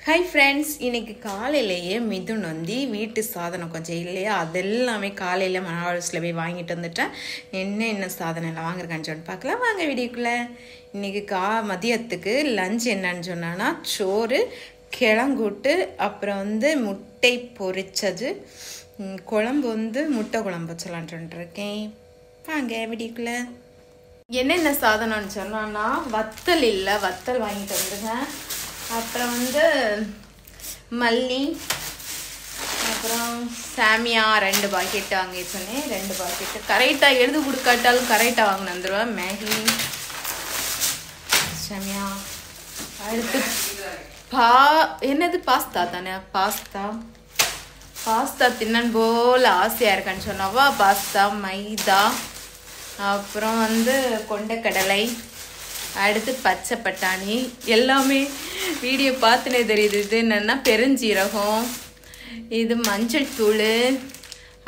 Hi friends, இன்னைக்கு காலையிலேயே மிதுன் வந்து வீட்டு சாதனம் கொஞ்சம் இல்லையா, அதெல்லாமே காலையில் மனாவல்ஸில் போய் வாங்கிட்டு வந்துட்டேன். என்ன சாதனம் எல்லாம் வாங்கிருக்கான்னு சொல்லி பார்க்கலாம் வாங்க வீடியோக்குள்ளே. இன்றைக்கி மதியத்துக்கு லஞ்ச் என்னன்னு சொன்னான்னா சோறு, கிழங்கூட்டு, அப்புறம் வந்து முட்டை பொரிச்சது, குழம்பு வந்து முட்டை குழம்பு வச்சலான்ட்டு இருக்கேன். வாங்க வீடியோக்குள்ளே. என்னென்ன சாதனம்னு சொன்னான்னா வத்தல் இல்லை, வத்தல் வாங்கிட்டு வந்துங்க. அப்புறம் வந்து மல்லி, அப்புறம் சாமியா 2 பாக்கெட்டு வாங்கி சொன்னேன். 2 பாக்கெட்டு கரெக்டாக எழுது கொடுக்காட்டாலும் கரெக்டாக வாங்கினு வந்துடுவேன். மேகி, சாமியா, அடுத்து என்னது பாஸ்தா தானே, பாஸ்தா தின்னன் போல் ஆசையாக இருக்கான்னு சொன்னாவா. பாஸ்தா, மைதா, அப்புறம் வந்து கொண்டைக்கடலை, அடுத்து பச்சை பட்டாணி. எல்லாமே வீடியோ பார்த்துனே தெரியுது. இது என்னென்னா பெருஞ்சீரகம், இது மஞ்சள் தூள்,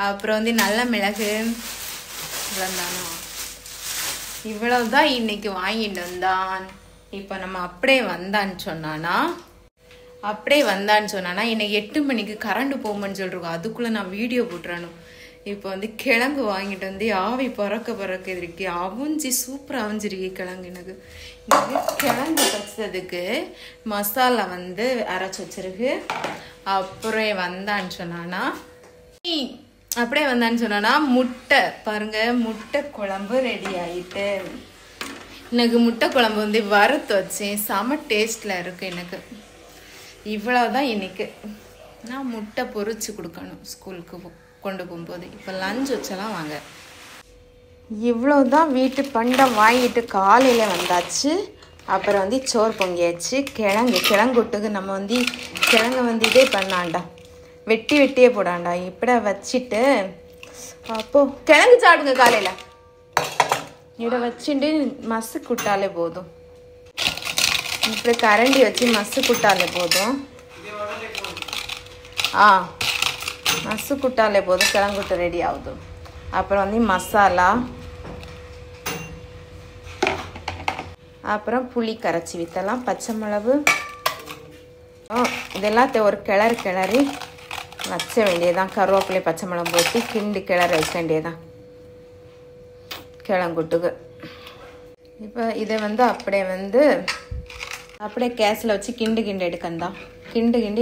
அப்புறம் வந்து நல்ல மிளகு. இவ்வளோதானோ, இவ்வளவுதான் இன்னைக்கு வாங்கிட்டு வந்தான். இப்போ நம்ம அப்படியே வந்தான்னு சொன்னானா இன்னைக்கு 8 மணிக்கு கரண்ட் போகும்னு சொல்லிருக்கோம். அதுக்குள்ளே நான் வீடியோ போட்டுறணும். இப்போ வந்து கிழங்கு வாங்கிட்டு வந்து ஆவி பறக்க இருக்கு. அவிஞ்சி சூப்பராக அவிஞ்சிருக்கு கிழங்கு. எனக்கு கிழங்கு பச்சதுக்கு மசாலா வந்து அரைச்சி வச்சிருக்கு. அப்படியே வந்தான்னு சொன்னானா முட்டை பாருங்க, முட்டை குழம்பு ரெடி ஆயிட்டு. எனக்கு முட்டை குழம்பு வந்து வறுத்து வச்சேன், செம டேஸ்டில் இருக்கு. எனக்கு இவ்வளவுதான். இன்னைக்கு நான் முட்டை பொரிச்சு கொடுக்கணும் ஸ்கூலுக்கு கொண்டு போகும்போது. இப்போ லஞ்ச் வச்சலாம் வாங்க. இவ்வளோதான் வீட்டு பண்டம் வாங்கிட்டு காலையில் வந்தாச்சு. அப்புறம் வந்து சோறு பொங்கியாச்சு. கிழங்குட்டுக்கு நம்ம வந்து கிழங்கு வந்து இதே பண்ணாண்டா, வெட்டியே போடாண்டா. இப்படி வச்சுட்டு அப்போது கிழங்கு சாப்பிடுங்க. காலையில் இதை வச்சுட்டு மசு குட்டாலே போதும். இப்படி கரண்டி வச்சு மசு குட்டாலே போதும். மசு குட்டாலே போதும், கிழங்குட்டு ரெடி ஆகுது. அப்புறம் வந்து மசாலா, அப்புறம் புளி கரைச்சி வித்தலாம், பச்சை மிளகு, இதெல்லாம் ஒரு கிளறி வச்ச வேண்டியதான். கருவேப்பிலை பச்சை மிளகு போட்டு கிளறி வச்ச வேண்டியதான் கிழங்குட்டுக்கு. இப்போ இதை வந்து அப்படியே கேஸில் வச்சு கிண்டு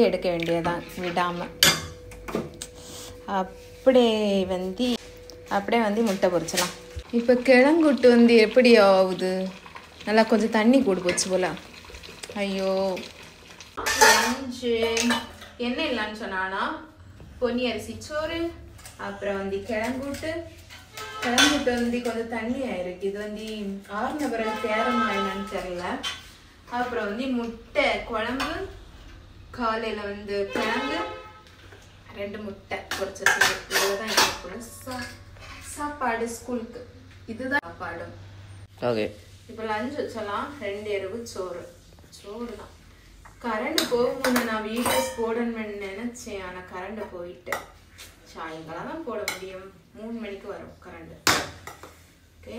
எடுக்க வேண்டியதான் விடாமல். அப்படியே வந்து முட்டை பொரிச்சலாம். இப்போ கிழங்குட்டு வந்து எப்படி ஆகுது, நல்லா கொஞ்சம் தண்ணி கூடு போச்சு போல. ஐயோ, என்ன இல்லைன்னு சொன்னானா பொன்னி அரிசி சோறு, அப்புறம் வந்து கிழங்குட்டு வந்து கொஞ்சம் தண்ணி ஆயிருக்கு. இது வந்து 6 பிறகு தேரமா என்னன்னு தெரியல. அப்புறம் வந்து முட்டை குழம்பு, காலையில் வந்து கிழங்கு, 2 முட்டை பொரிச்சது. இவ்வளோதான் எனக்கு சாப்பாடு ஸ்கூலுக்கு. இதுதான் சாப்பாடு. ஓகே, இப்போ லஞ்ச் வச்சலாம். 2 இரவு சோறு தான். கரண்ட் போகும்போது நான் வீடியோஸ் போடணும்னு நினைச்சேன். ஆனால் கரண்ட் போயிட்டு சாயங்காலம் தான் போட முடியும். 3 மணிக்கு வரும் கரண்ட். ஓகே,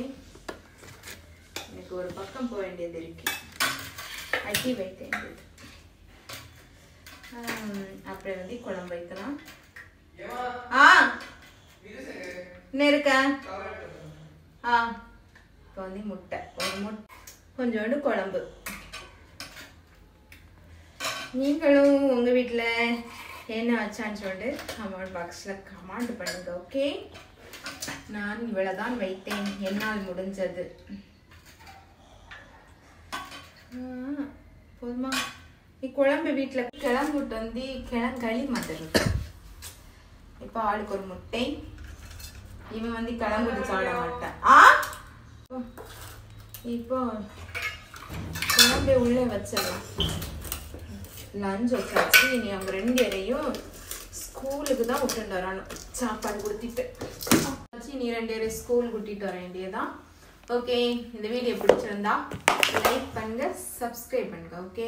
எனக்கு ஒரு பக்கம் போக வேண்டியது இருக்கு, அட்டி வைக்க வேண்டியது. அப்புறம் வந்து குழம்பு வைக்கலாம். இருக்கா? இப்போ வந்து முட்டை, கொஞ்சோண்டு குழம்பு. நீங்களும் உங்கள் வீட்டில் என்ன வச்சான்னு சொல்லிட்டு கமெண்ட் பாக்ஸில் கமெண்ட் பண்ணுங்க. ஓகே, நான் இவ்வளோதான் வைத்தேன், என்னால் முடிஞ்சது. போதுமா? குழம்பு வீட்டில் கிழங்குட்டு வந்து கிழங்களி மாதிரி. இப்போ ஆளுக்கு ஒரு முட்டை. இவன் வந்து கிழங்குட்டு சாப்பிட மாட்டேன். இப்போ குழம்பை உள்ளே வச்சிடலாம். லஞ்ச் வச்சாச்சு. இனி அவங்க 2 பேரையும் ஸ்கூலுக்கு தான் விட்டுட்டு வரணும். சாப்பாடு கொடுத்துட்டு இனி 2 பேரையும் ஸ்கூல் கூட்டிட்டு வர வேண்டியதான். ஓகே, இந்த வீடியோ பிடிச்சிருந்தா லைக் பண்ணுங்க, சப்ஸ்கிரைப் பண்ணுங்க. ஓகே,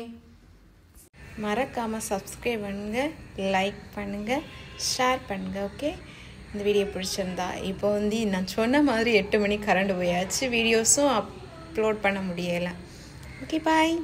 மறக்காமல் சப்ஸ்கிரைப் பண்ணுங்க, லைக் பண்ணுங்க, ஷேர் பண்ணுங்க. ஓகே, இந்த வீடியோ பிடிச்சிருந்தா. இப்போ வந்து நான் சொன்ன மாதிரி 8 மணிக்கு கரண்ட் போயாச்சு. வீடியோஸும் அப்லோட் பண்ண முடியலை. ஓகே, பாய்.